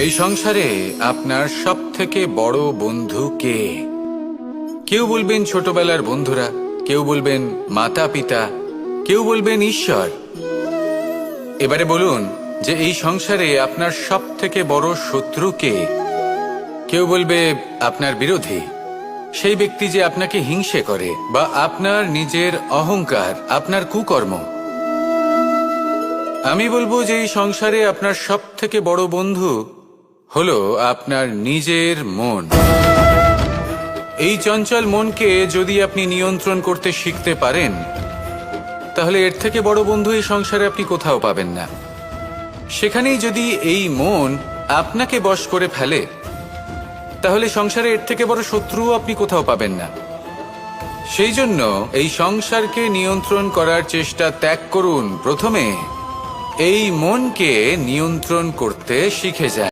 এই সংসারে আপনার সব থেকে বড় বন্ধু কে? কেউ বলবেন ছোটবেলার বন্ধুরা, কেউ বলবেন মাতা পিতা, কেউ বলবেন ঈশ্বর। এবারে বলুন যে এই সংসারে আপনার সব থেকে বড় শত্রু কে? কেউ বলবে আপনার বিরোধী, সেই ব্যক্তি যে আপনাকে হিংসে করে, বা আপনার নিজের অহংকার, আপনার কুকর্ম। আমি বলবো যে এই সংসারে আপনার সব থেকে বড় বন্ধু হলো আপনার নিজের মন। এই চঞ্চল মনকে যদি আপনি নিয়ন্ত্রণ করতে শিখতে পারেন, তাহলে এর থেকে বড় বন্ধু এই সংসারে আপনি কোথাও পাবেন না। সেখানেই যদি এই মন আপনাকে বশ করে ফেলে, তাহলে সংসারে এর থেকে বড় শত্রুও আপনি কোথাও পাবেন না। সেই জন্য এই সংসারকে নিয়ন্ত্রণ করার চেষ্টা ত্যাগ করুন। প্রথমে এই মনকে নিয়ন্ত্রণ করতে শিখে যান।